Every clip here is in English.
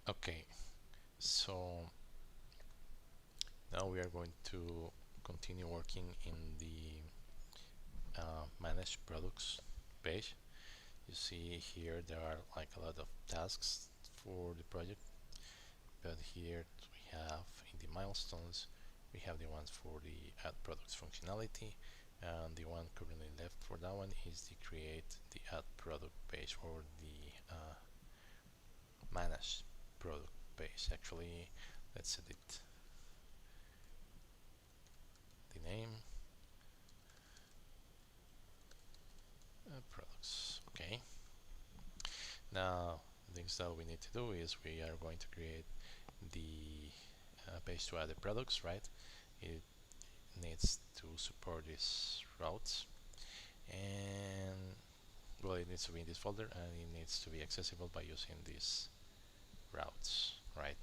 Okay, so now we are going to continue working in the managed products page. You see here there are like a lot of tasks for the project, but here we have in the milestones we have the ones for the add products functionality, and the one currently left for that one is the create the add product page or the managed product page. Actually, let's edit the name products. Okay, now things that we need to do is we are going to create the page to add the products, right? It needs to support these routes, and well, it needs to be in this folder and it needs to be accessible by using these routes, right?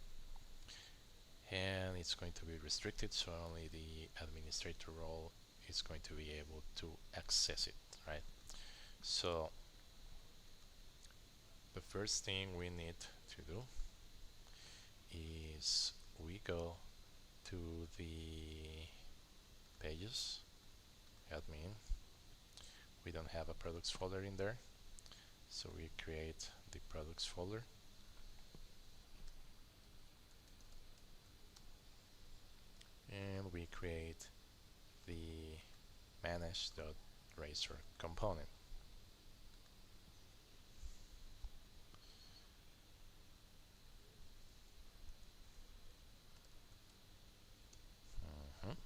And it's going to be restricted, so only the administrator role is going to be able to access it, right? So the first thing we need to do is we go to the pages admin. We don't have a products folder in there, so we create the products folder, and we create the manage.razor component. Mhm.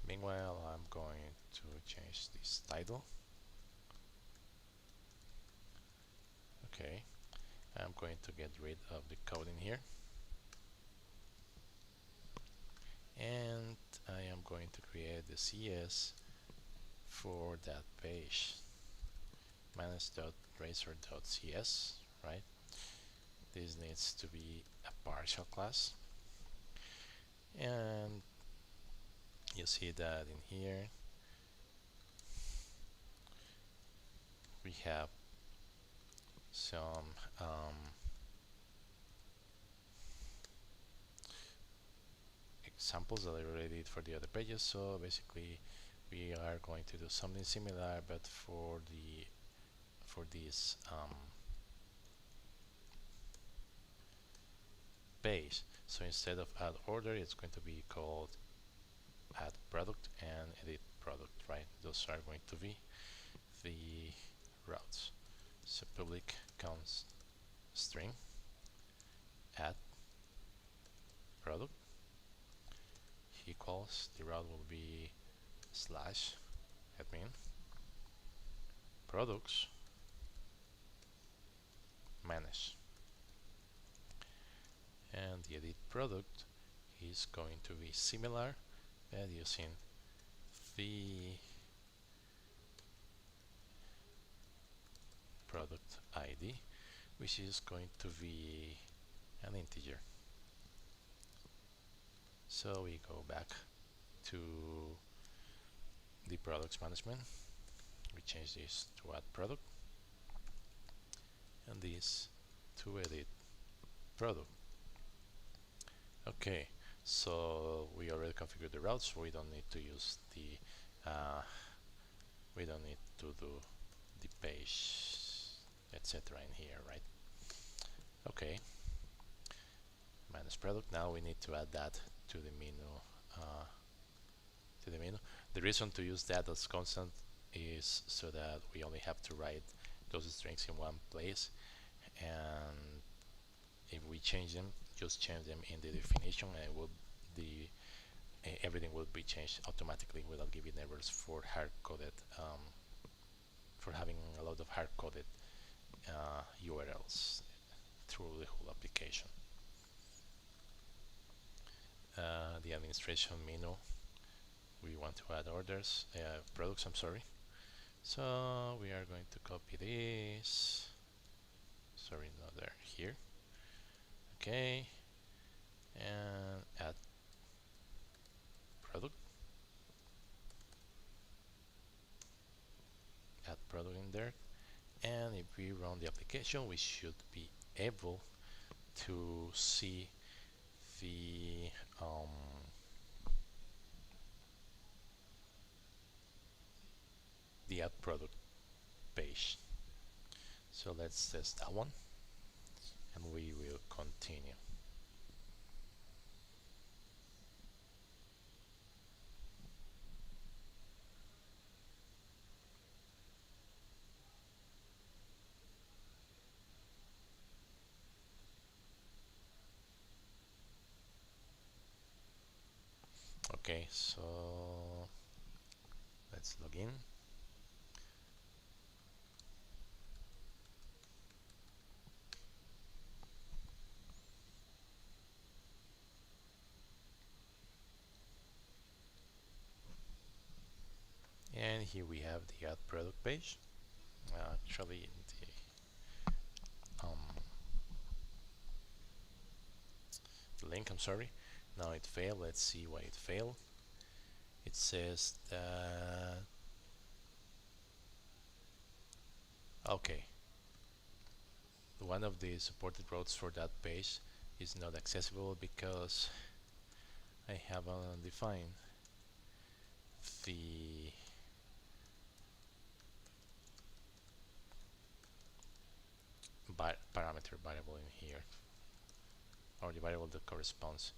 Meanwhile, I'm going to change this title. Okay, I'm going to get rid of the code in here, and I am going to create the CS for that page, manage.razor.cs, right? This needs to be a partial class, and you see that in here we have some examples that I already did for the other pages. So basically we are going to do something similar, but for this page. So instead of add order, it's going to be called add product and edit product, right? Those are going to be the routes. So public const string add product equals, the route will be slash admin products manage, and the edit product is going to be similar, but using the product ID, which is going to be an integer. So we go back to the products management, we change this to add product and this to edit product. Okay, so we already configured the routes, so we don't need to use the we don't need to do the page etc in here, right? Okay, manage product. Now we need to add that to the menu. uh, to the menu. The reason to use that as constant is so that we only have to write those strings in one place, and if we change them, just change them in the definition, and it will everything will be changed automatically without giving errors for hard-coded for having a lot of hard-coded URLs through the whole application. The administration menu, we want to add orders, products, I'm sorry. So we are going to copy this, sorry, not there, here. Okay, and add product, in there, And if we run the application, we should be able to see the the add product page. So let's test that one, and we will continue. Okay, so let's log in. And here we have the add product page. Actually, the link, I'm sorry. Now it failed. Let's see why it failed. It says that okay, one of the supported routes for that page is not accessible because I haven't defined the parameter variable in here, or the variable that corresponds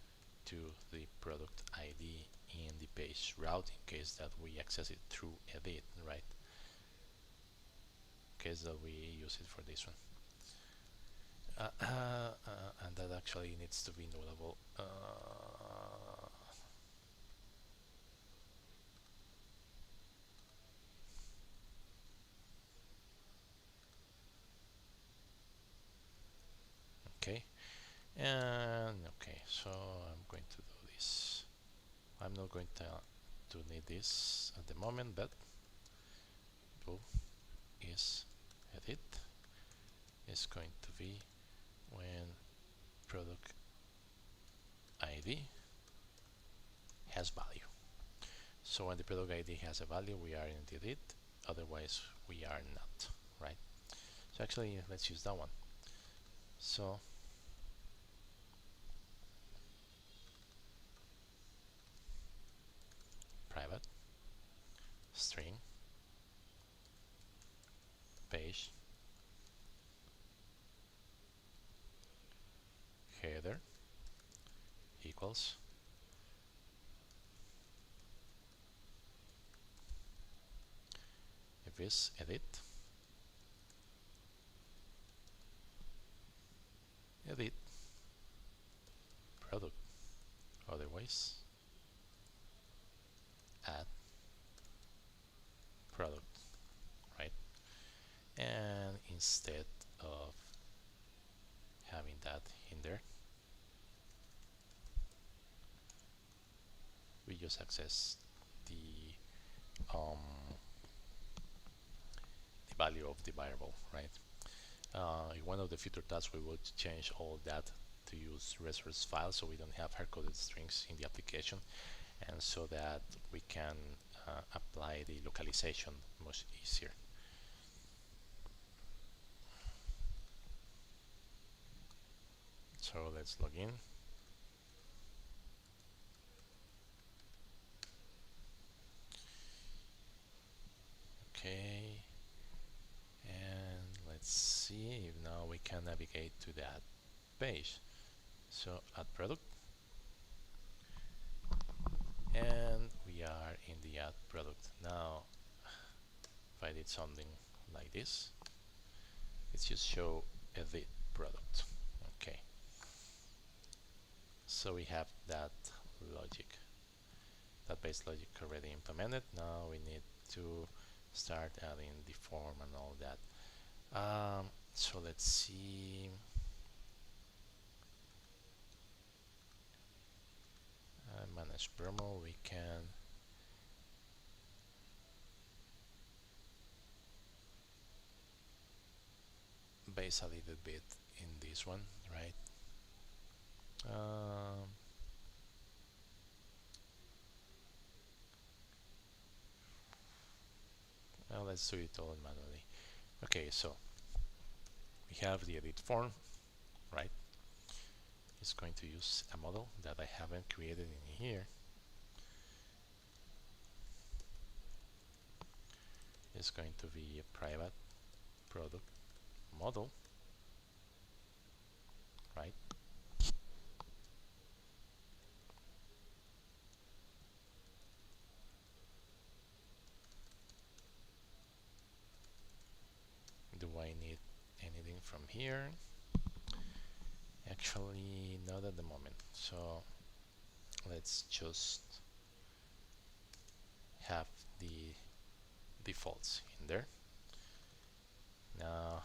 to the product ID in the page route, in case that we access it through edit, right? In case that we use it for this one. And that actually needs to be notable. Okay, and okay, so I'm going to do this. I'm not going to need this at the moment, but do is edit is going to be when product ID has value. So when the product ID has a value, we are in the edit, otherwise we are not, right? So actually, let's use that one. So private string page header equals if is edit product, otherwise add product, right? And instead of having that in there, we just access um, the value of the variable, right? In one of the future tasks, we will change all that to use resource files, so we don't have hard-coded strings in the application, and so that we can apply the localization much easier. So let's log in. Okay, and let's see if now we can navigate to that page. So add product, and we are in the add product. Now if I did something like this, let's just show edit product. Okay, so we have that logic, that base logic already implemented. Now we need to start adding the form and all that. So let's see. Manage promo. We can base a little bit in this one, right? Well, let's do it all manually. Okay, so we have the edit form, right? It's going to use a model that I haven't created in here. It's going to be a private product model, right? Do I need anything from here? Actually, not at the moment. So let's just have the defaults in there. Now,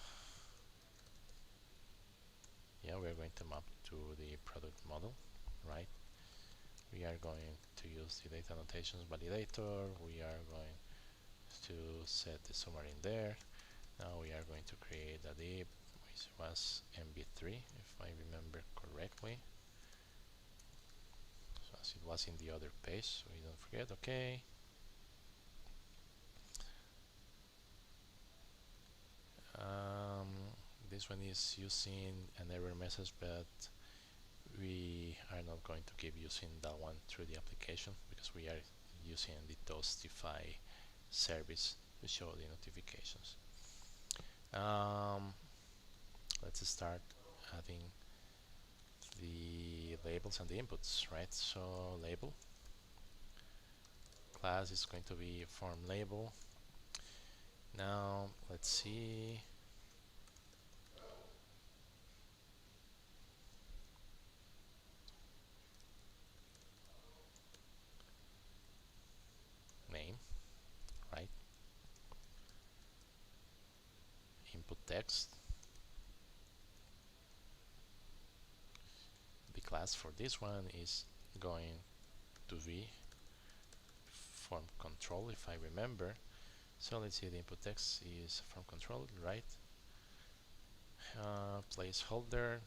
yeah, we're going to map to the product model, right? We are going to use the data annotations validator. We are going to set the summary in there. Now we are going to create a div which was MB3 if I remember correctly. So as it was in the other page, so we don't forget. Okay. This one is using an error message, but we are not going to keep using that one through the application because we are using the Toastify service to show the notifications. Let's start adding the labels and the inputs, right? So label class is going to be form label. Now let's see. Name, right? Input text. The class for this one is going to be form control, if I remember. So let's see, the input text is form control, right? Placeholder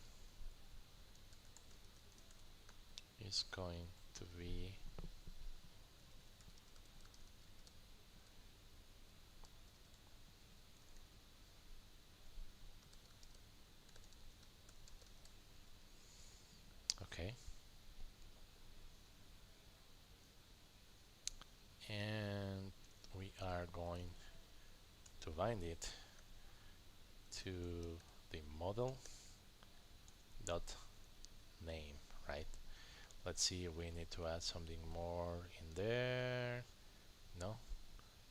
is going to be okay. And we are going to bind it to the model dot name, right? Let's see if we need to add something more in there. No,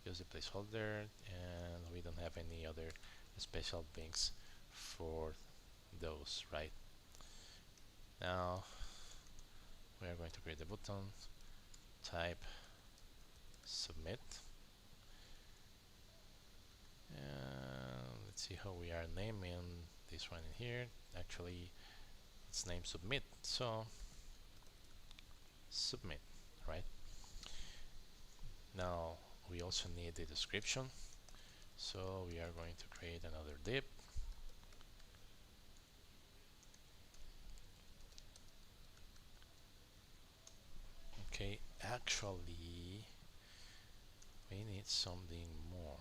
use the placeholder, and we don't have any other special things for those, right? Now we are going to create the button, type submit, and let's see how we are naming this one in here. Actually, it's named submit, so submit, right? Now we also need the description, so we are going to create another div. Okay, actually we need something more.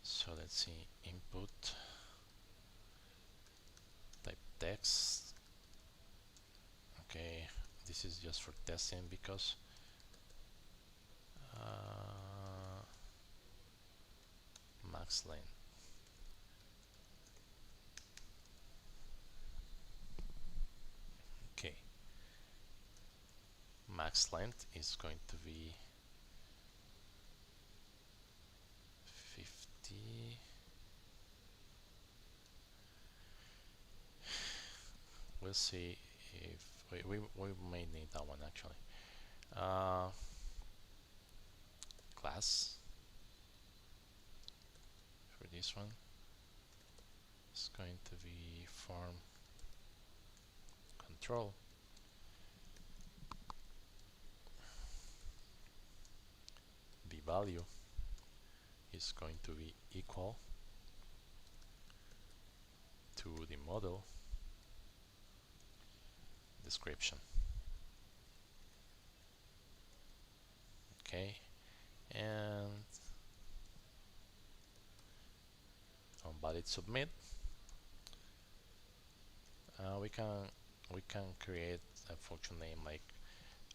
So let's see, input type text. Okay, this is just for testing because max length. Okay, max length is going to be 50. We'll see if we may need that one actually. Class for this one is going to be form control. The value is going to be equal to the model description. Okay, and valid submit, we can create a function name like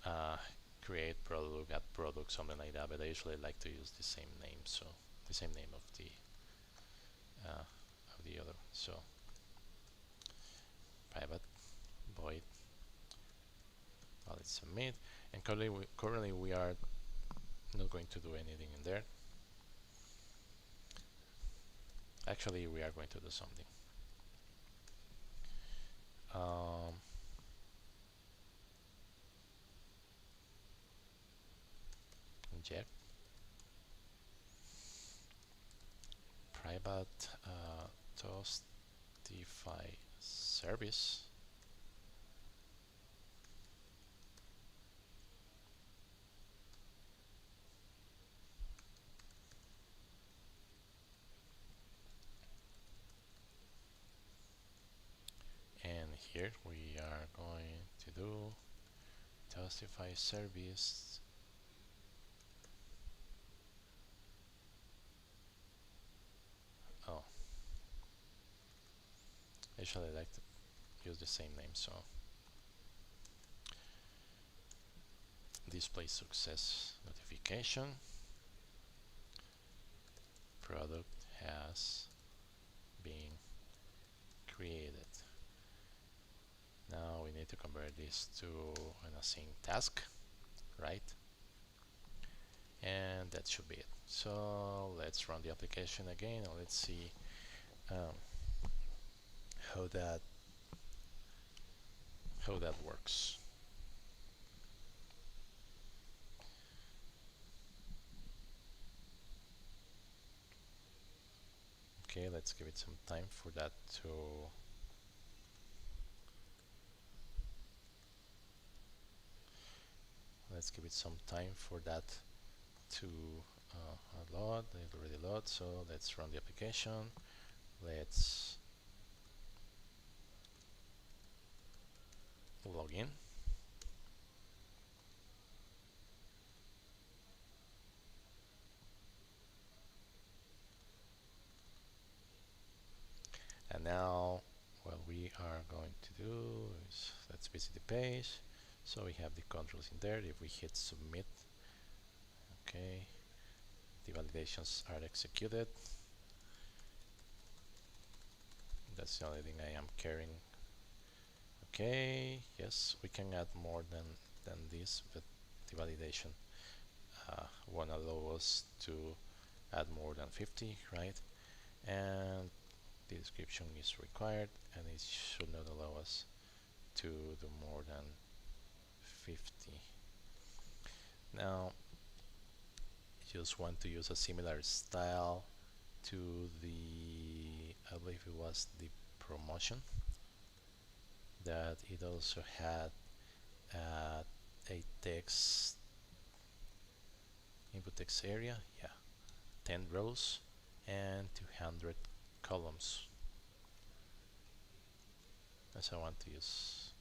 uh, create product, add product, something like that. But I usually like to use the same name, so the same name of the other. So private void valid submit, and currently we are not going to do anything in there. Actually, we are going to do something. Inject private toastify service, and here we are going to do toastify service. Oh, actually I like to use the same name, so display success notification, product has been created. Now we need to convert this to an async task, right? And that should be it. So let's run the application again, and let's see how that works. Okay, let's give it some time for that to load. It already load, so let's run the application. Let's log in. And now what we are going to do is let's visit the page. So we have the controls in there. If we hit submit, okay, the validations are executed. That's the only thing I am carrying. Okay, yes, we can add more than this, but the validation won't allow us to add more than 50, right? And the description is required, and it should not allow us to do more than 50. Now, just want to use a similar style to the, I believe it was the promotion, that it also had a text input text area, yeah, 10 rows and 200 columns. As I want to use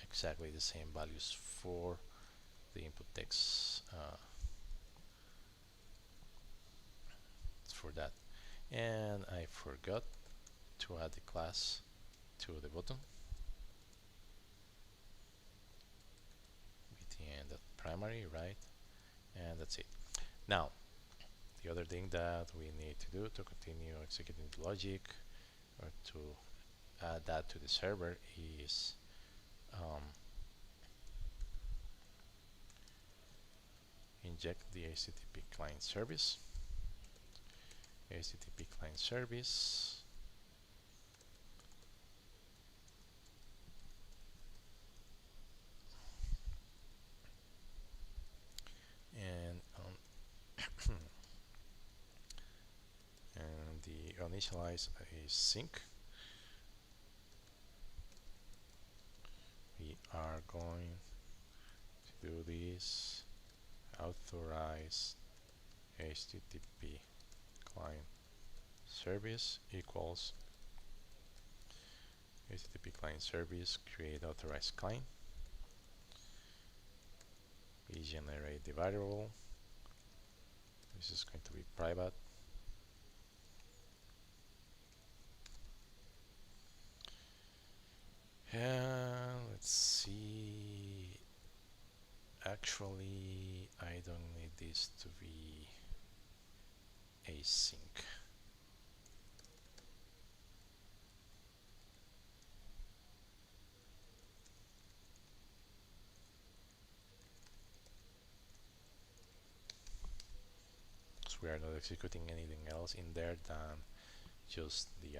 exactly the same values for the input text for that. And I forgot to add the class to the button with the end of primary, right? And that's it. Now, the other thing that we need to do to continue executing the logic or to add that to the server is inject the HTTP client service. HTTP client service, and and the initialize is sync. We are going to do this authorize HTTP client service equals HTTP client service create authorized client. We generate the variable. This is going to be private And let's see. Actually, I don't need this to be async. So we are not executing anything else in there than just the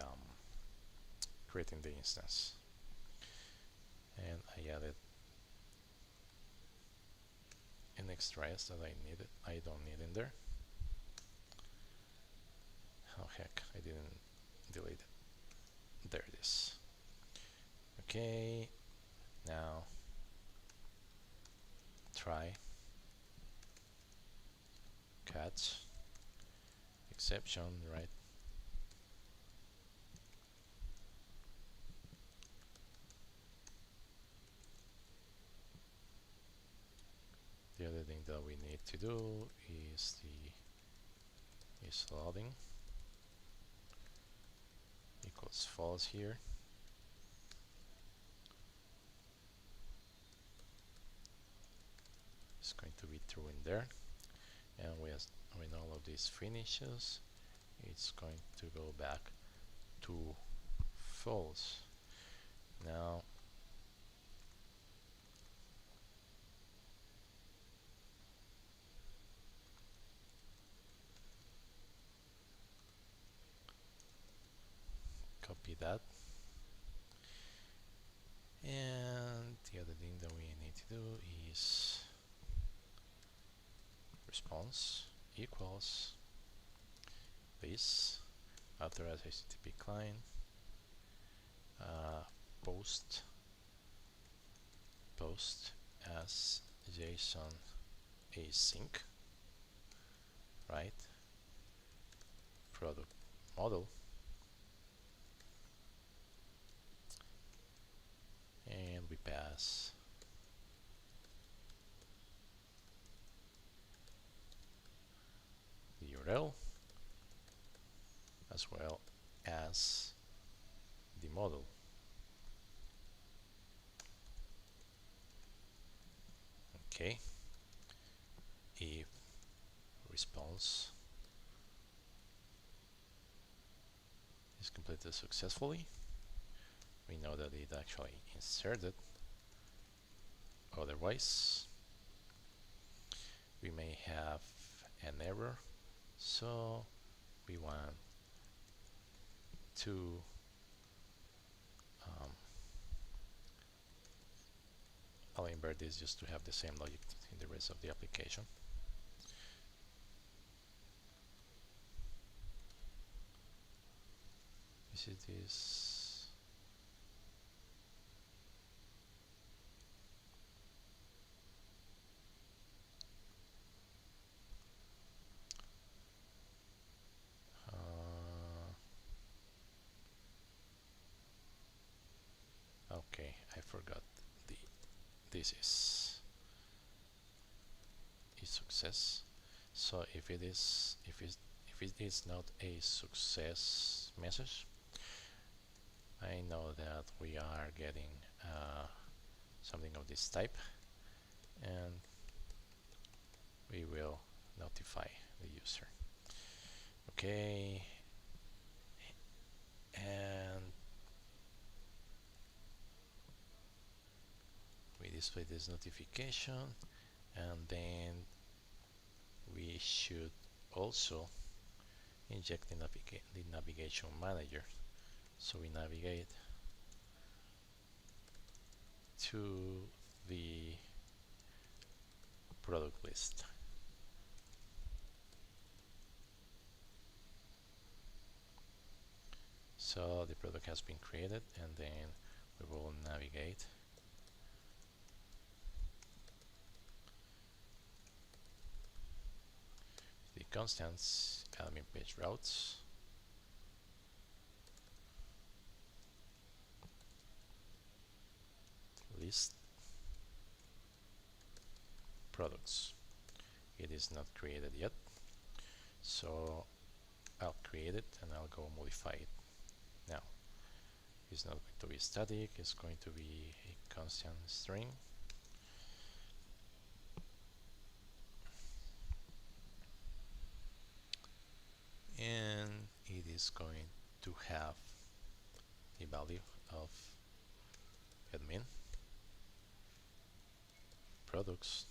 creating the instance. And I added an extra s that I don't need in there. Oh heck, I didn't delete it. There it is. Okay, now try catch exception, right? The other thing that we need to do is loading equals false here. It's going to be true in there, and when all of this finishes, it's going to go back to false. Now copy that, and the other thing that we need to do is response equals this authorized HTTP client post as JSON async, right? Product model, and we pass the URL as well as the model. Okay, if response is completed successfully, we know that it actually inserted. Otherwise, we may have an error, so we want to I'll invert this just to have the same logic in the rest of the application. This is this. Okay, I forgot the this is a success. So if it is not a success message, I know that we are getting something of this type, and we will notify the user. Okay, and we display this notification, and then we should also inject the navigation manager. So we navigate to the product list. So the product has been created, and then we will navigate the constants admin page routes, list products. It is not created yet, so I'll create it and I'll go modify it now. It's not going to be static, it's going to be a constant string. And it is going to have the value of admin products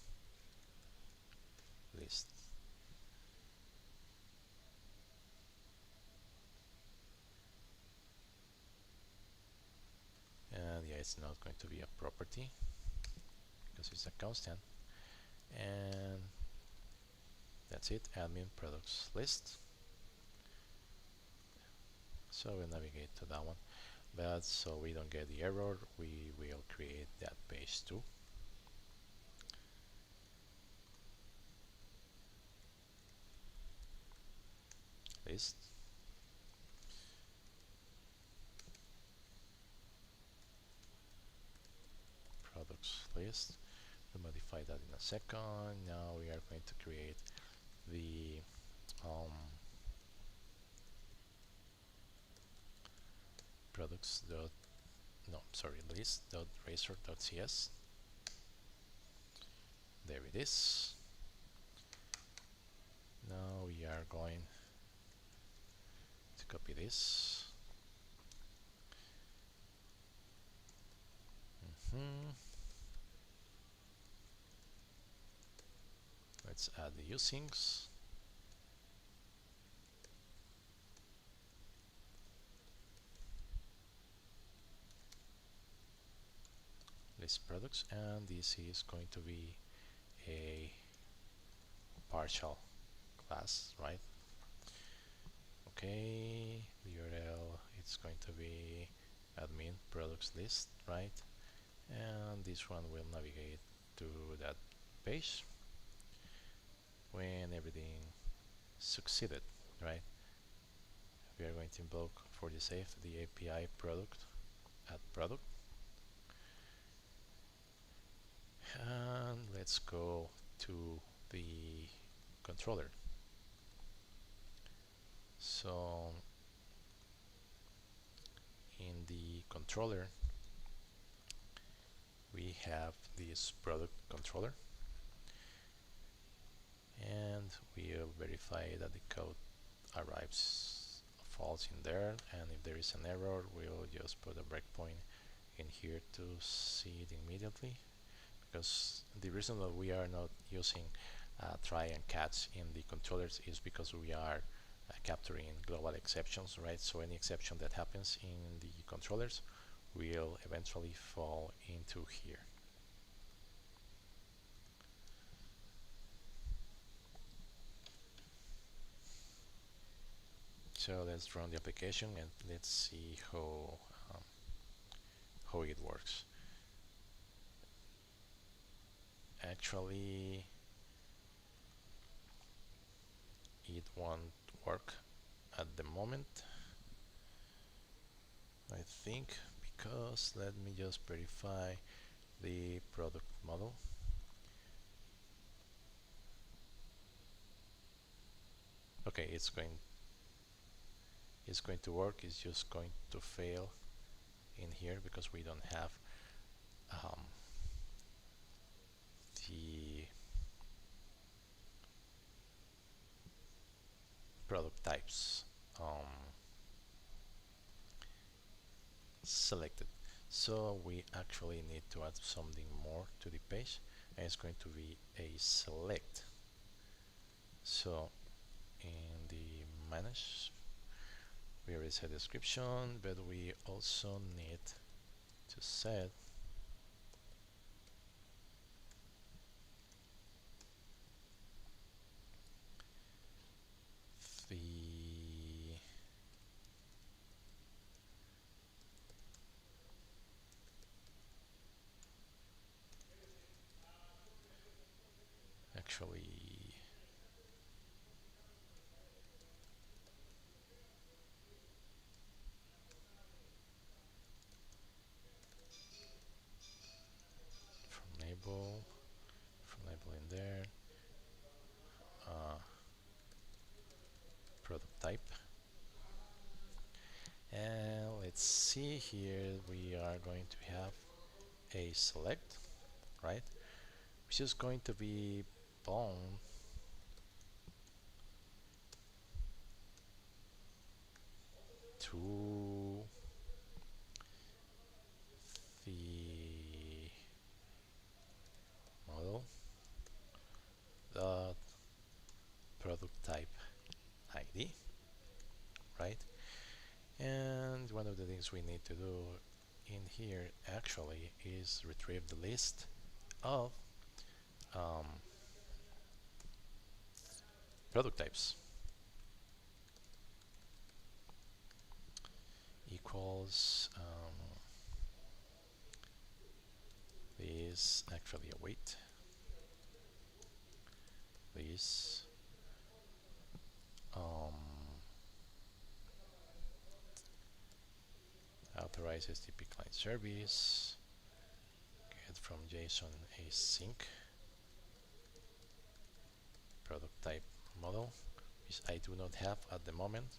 list. And yeah, it's not going to be a property because it's a constant. And that's it, admin products list. So we'll navigate to that one, but so we don't get the error, we will create that page too. List products list. We'll modify that in a second. Now we are going to create the products dot no sorry list dot razor dot cs. There it is. Now we are going to copy this. Let's add the usings. List products, and this is going to be a partial class, right? Okay, the URL, it's going to be admin products list, right? And this one will navigate to that page when everything succeeded, right? We are going to invoke for the save the API product add product, and let's go to the controller. So in the controller we have this product controller, and we'll verify that the code arrives false in there, and if there is an error we'll just put a breakpoint in here to see it immediately, because the reason that we are not using try and catch in the controllers is because we are capturing global exceptions, right? So any exception that happens in the controllers will eventually fall into here. So let's run the application and let's see how it works. Actually, it won't work at the moment, I think, because let me just verify the product model. Okay, it's going to work. It's just going to fail in here because we don't have the product types selected. So we actually need to add something more to the page, and it's going to be a select. So in the manage we already set description, but we also need to set the actually from label in there, product type, and let's let's see here, we are going to have a select, right, which is going to be bound to the model dot product type ID, right? And one of the things we need to do in here actually is retrieve the list of product types. Equals this actually await this authorize HTTP client service, get from JSON async product type model, which I do not have at the moment,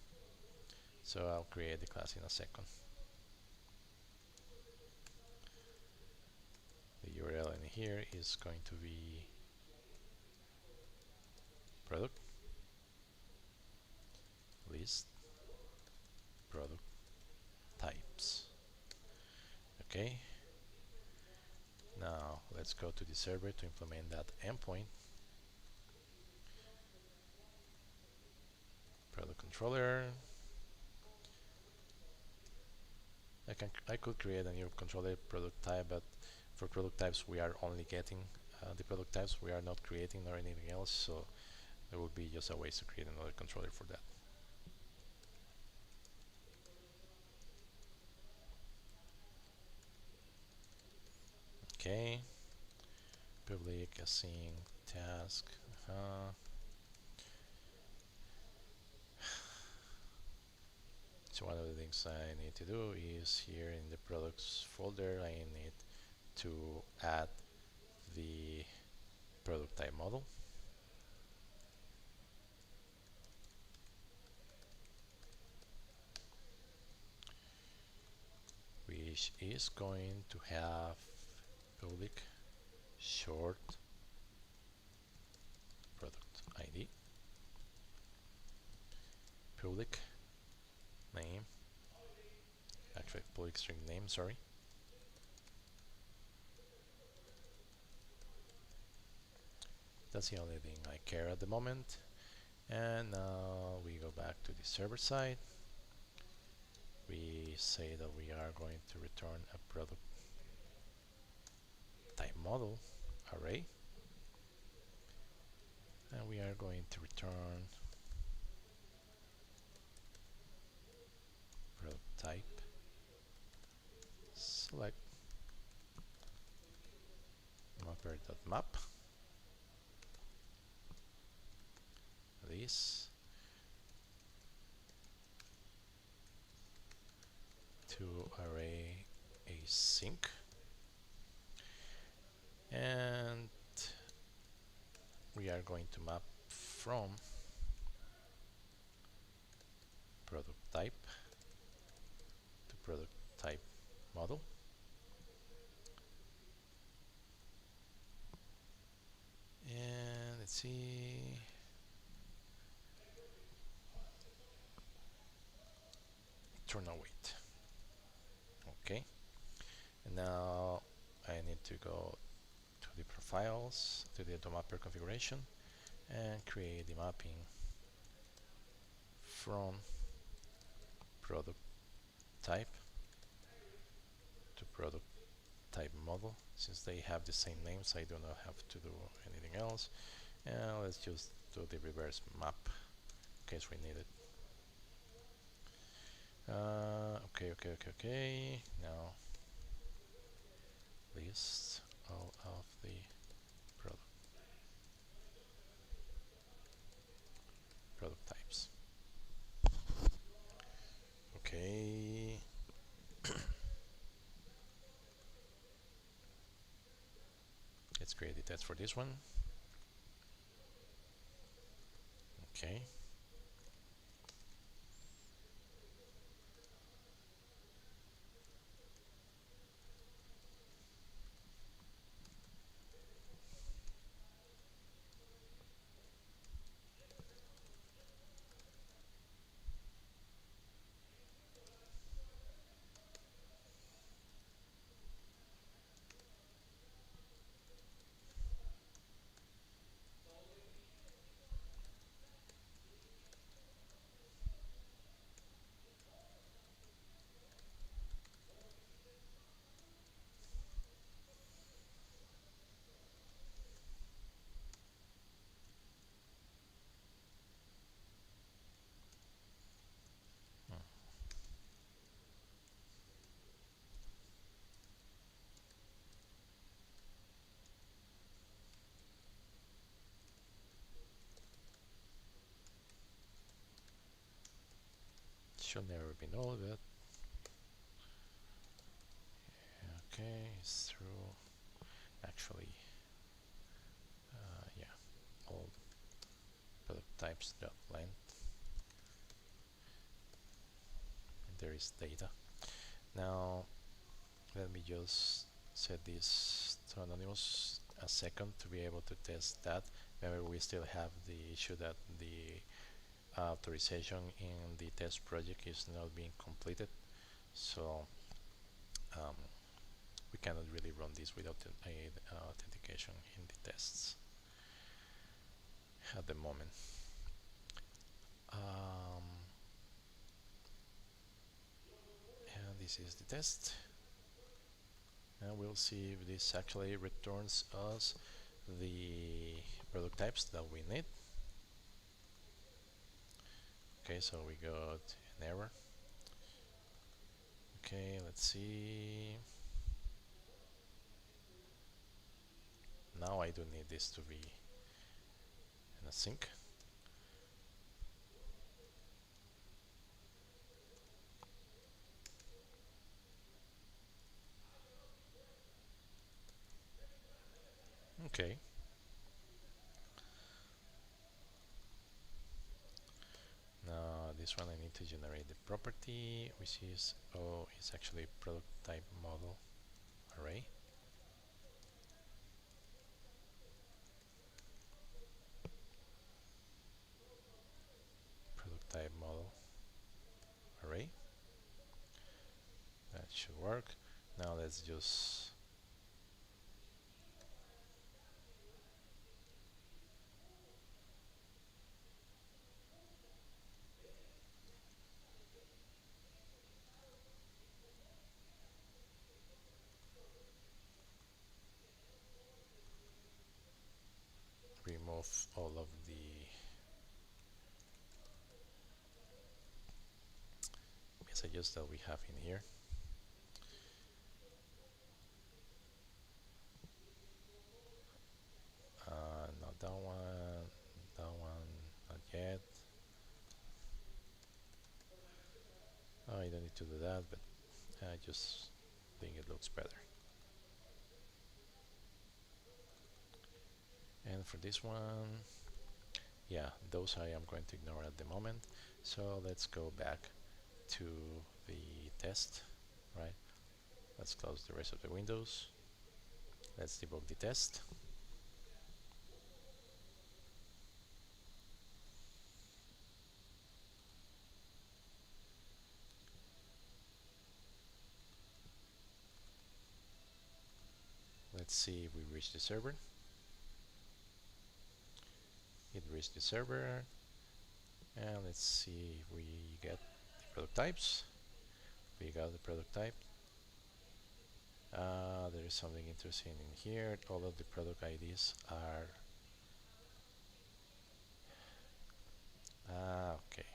so I'll create the class in a second. The URL in here is going to be product list product types. Okay, now let's go to the server to implement that endpoint. Product controller. I could create a new controller product type, but for product types we are only getting the product types, we are not creating or anything else, so there will be just a waste to create another controller for that. Okay, public async task. So one of the things I need to do is here in the products folder, I need to add the product type model. Which is going to have public short product ID, public name, actually public string name, sorry. That's the only thing I care at the moment. And now we go back to the server side. We say that we are going to return a product type model array, and we are going to return product type select mapper.map this to array async, and we are going to map from product type to product type model. And let's see, turn await. Okay, and now I need to go to the profiles, to the mapper configuration, and create the mapping from product type to product type model. Since they have the same names, I do not have to do anything else. And let's just do the reverse map in case we need it. Okay. Now list all of the product types. Okay. Let's create the test for this one. Okay. should never be null, but okay, it's true. Actually, yeah, all product types dot length, and there is data. Now let me just set this to anonymous a second to be able to test that. Remember, we still have the issue that the authorization in the test project is not being completed, so we cannot really run this without authentication in the tests at the moment. And this is the test, and we'll see if this actually returns us the product types that we need. Okay, so we got an error. Okay, let's see. Now I do need this to be in a sync. Okay. Now this one I need to generate the property, which is, oh, it's actually product type model array. Product type model array. That should work. Now let's just remove all of the messages that we have in here. Not that one, not yet. I don't need to do that, but I just think it looks better. And for this one, yeah, those I am going to ignore at the moment. So let's go back to the test, right? Let's close the rest of the windows. Let's debug the test. Let's see if we reach the server. It reached the server, and let's see if we get the product types. We got the product type. There is something interesting in here. All of the product IDs are okay.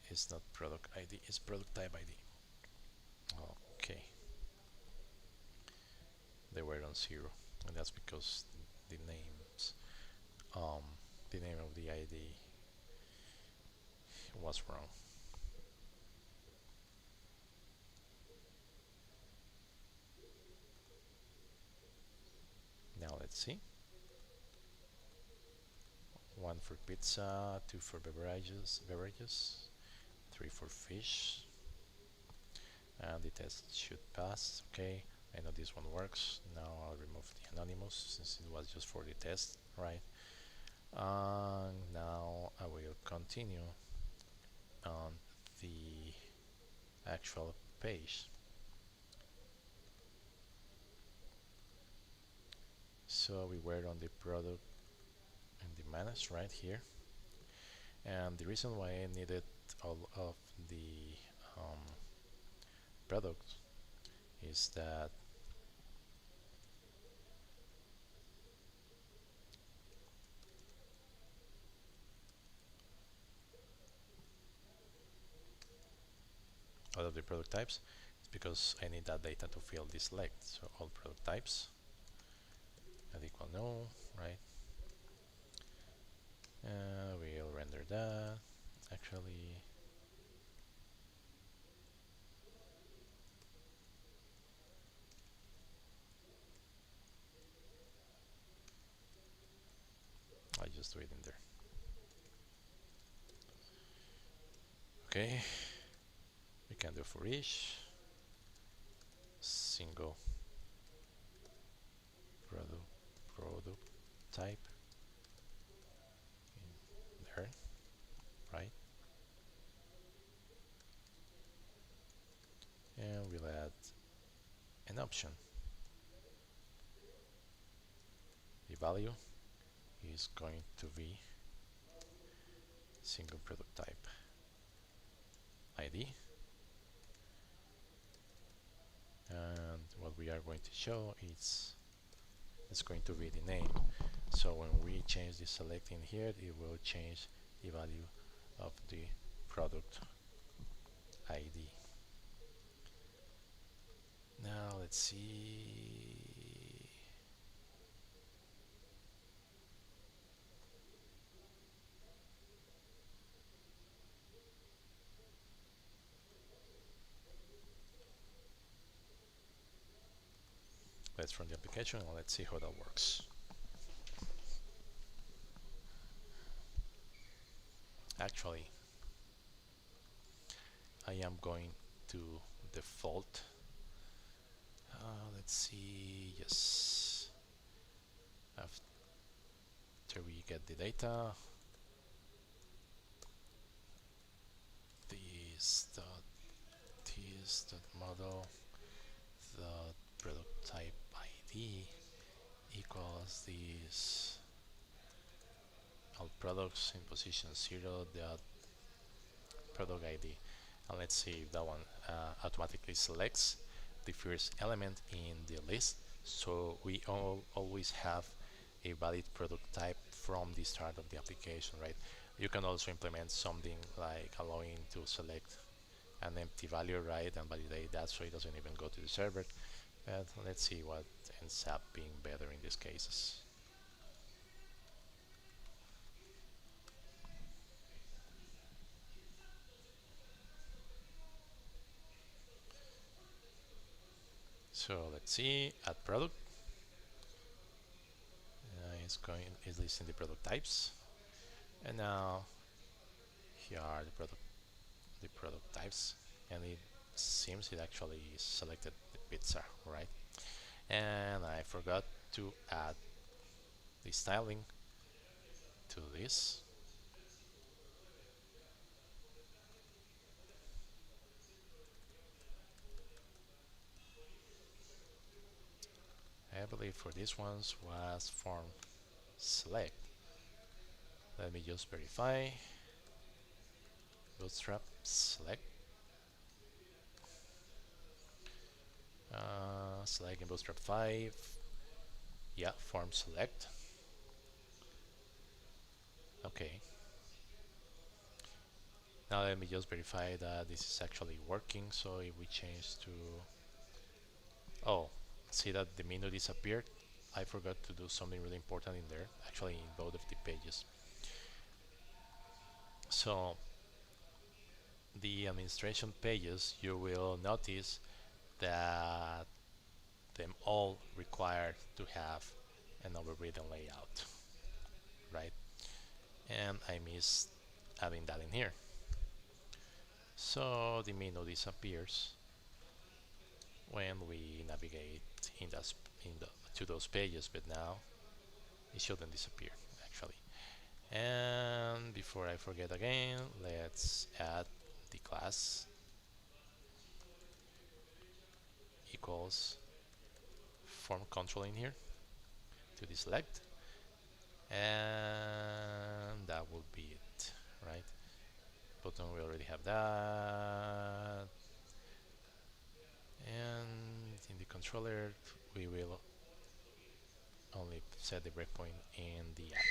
It's not product ID, it's product type ID. Okay. They were on 0, and that's because the names, the name of the ID was wrong. Now let's see. 1 for pizza, 2 for beverages, 3 for fish, and the test should pass. Okay, I know this one works. Now I'll remove the anonymous since it was just for the test, right? Now I will continue on the actual page. So we were on the product and the manage right here, and the reason why I needed all of the products is that all of the product types is because I need that data to fill this select. So all product types and equal no, right? We'll render that. Actually, do it in there. Okay, we can do for each single product type in there, right? And we'll add an option. The value is going to be single product type ID, and what we are going to show is it's going to be the name. So when we change the select in here, it will change the value of the product ID. Now let's see. Let's run the application and let's see how that works. Actually, I am going to default. Let's see. Yes. After we get the data, this model the product type ID equals this all products in position 0 dot product ID, and let's see if that one automatically selects the first element in the list, so we always have a valid product type from the start of the application, right? You can also implement something like allowing to select an empty value, right, and validate that so it doesn't even go to the server. But let's see what ends up being better in these cases. So let's see, add product. It's listing the product types, and now here are the product types, and it seems it actually selected the pizza, right? And I forgot to add the styling to this. I believe for this ones was form select. Let me just verify. Bootstrap select. Select in Bootstrap 5. Yeah, form select. Okay. Now let me just verify that this is actually working. So if we change to, oh, see that the menu disappeared. I forgot to do something really important in there, actually in both of the pages. So the administration pages, you will notice that them all require to have an overridden layout, right? And I missed adding that in here. So the menu disappears when we navigate to those pages, but now it shouldn't disappear actually. And before I forget again, let's add the class equals form control in here to the select, and that will be it, right? Button, we already have that, and in the controller we will only set the breakpoint in the app.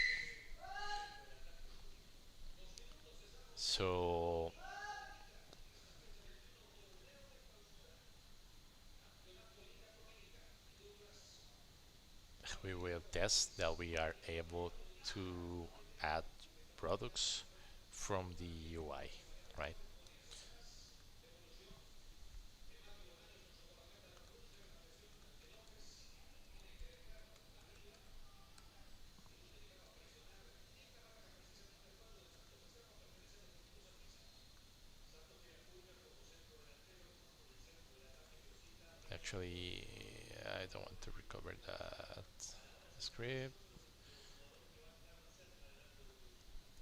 So we will test that we are able to add products from the UI, right? actually I don't want to recover that script.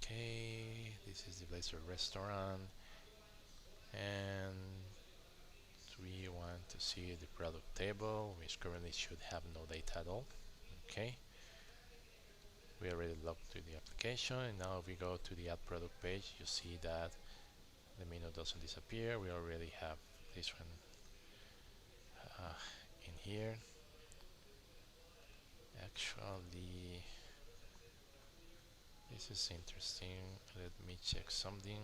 Okay, this is the Blazor Restaurant, and we want to see the product table, which currently should have no data at all. Okay, we already logged to the application, and now if we go to the add product page, you see that the menu doesn't disappear. We already have this one in here. Actually, this is interesting. Let me check something.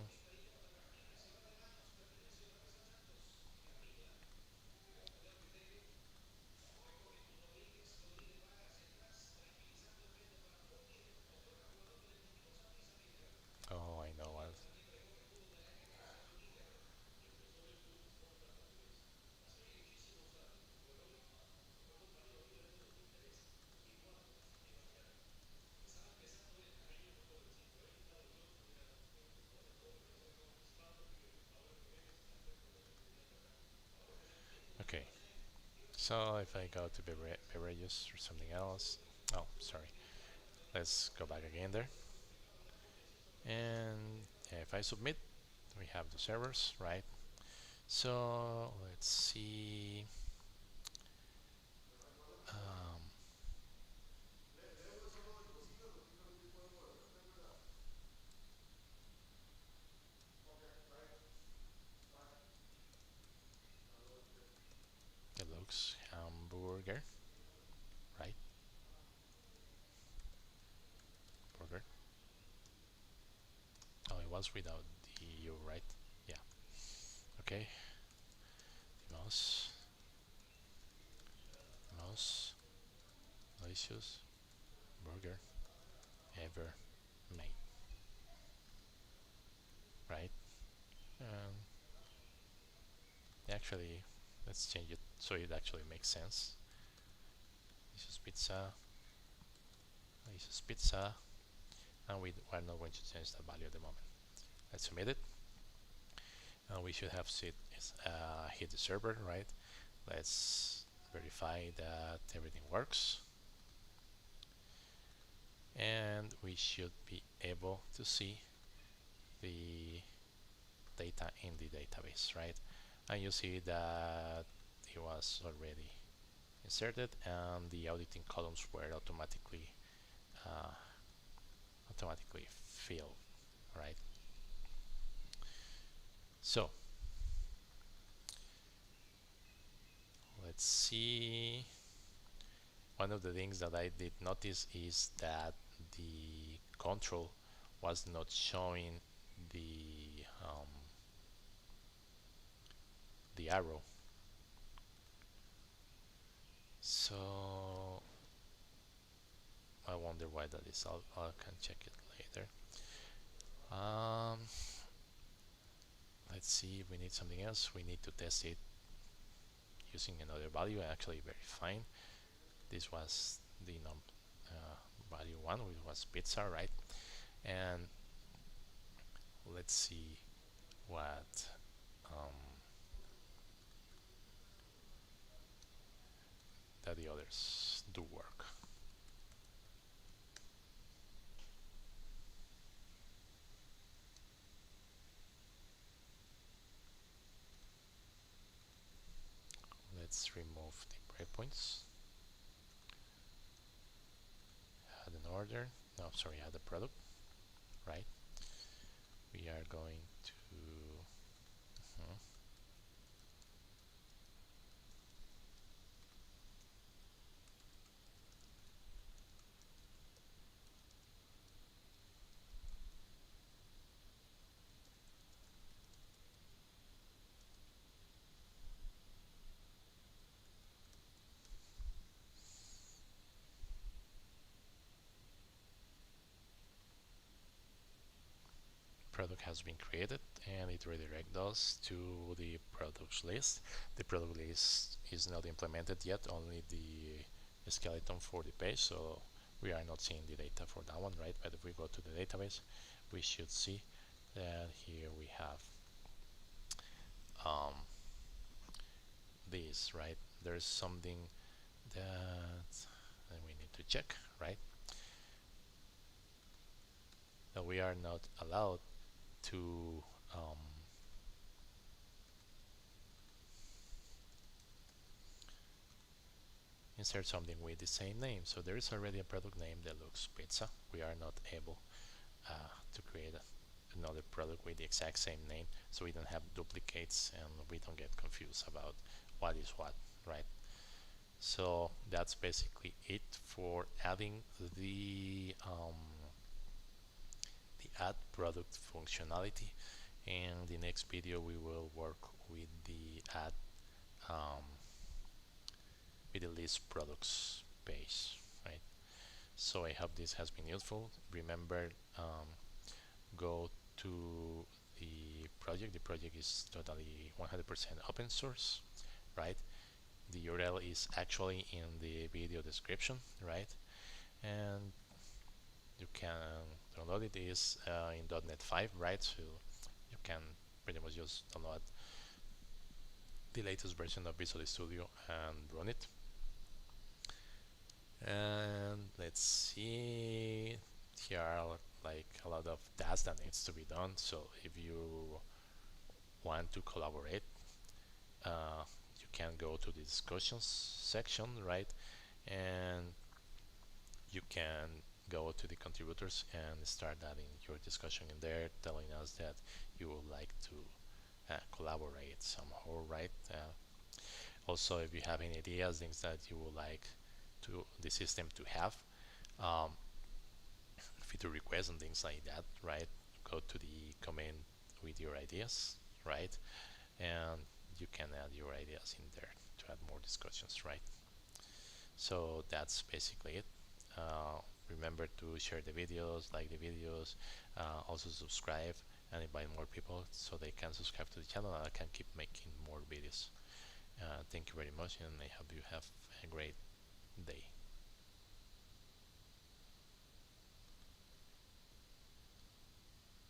Oh, I know what. Okay, so if I go to beverages or something else, oh, sorry, let's go back again there. And if I submit, we have the servers, right? So let's see. Um, it looks hamburger, right? Burger. Oh, it was without the U, right? Yeah. Okay. Mouse, mouse, delicious burger ever made, right? Um, actually, let's change it so it actually makes sense. Delicious pizza, delicious pizza, and we're not going to change the value at the moment. Let's submit it, and we should have hit the server, right? Let's verify that everything works, and we should be able to see the data in the database, right? And you see that it was already inserted, and the auditing columns were uh, automatically filled, right? So let's see. One of the things that I did notice is that the control was not showing um, the arrow. So I wonder why that is. I can check it later. Um, let's see if we need something else. We need to test it using another value. Actually, very fine. This was the value one, which was pizza, right? And let's see what that the others do work. Let's remove the breakpoints. Add an order. No, sorry, add a product, right? We are going to product has been created, and it redirects us to the products list. The product list is not implemented yet, only the skeleton for the page, so we are not seeing the data for that one, right? But if we go to the database, we should see that here we have this, right? there's something that we need to check, right? That we are not allowed to insert something with the same name. So there is already a product name that looks pizza. We are not able to create another product with the exact same name, so we don't have duplicates and we don't get confused about what is what, right? So that's basically it for adding the add product functionality. In the next video we will work with the add um, with the list products page, right? So I hope this has been useful. Remember, go to the project. The project is totally 100% open source, right? The URL is actually in the video description, right? And you can download it. Is in .NET 5, right? So you can pretty much just download the latest version of Visual Studio and run it. And let's see, here are like a lot of tasks that needs to be done. So if you want to collaborate, you can go to the discussions section, right? And you can go to the contributors and start adding your discussion in there, telling us that you would like to collaborate somehow, right? Also, if you have any ideas, things that you would like to the system to have, um, feature requests and things like that, right? Go to the comment with your ideas, right? And you can add your ideas in there to add more discussions, right? So that's basically it. Remember to share the videos, like the videos, also subscribe and invite more people so they can subscribe to the channel and I can keep making more videos. Thank you very much, and I hope you have a great day.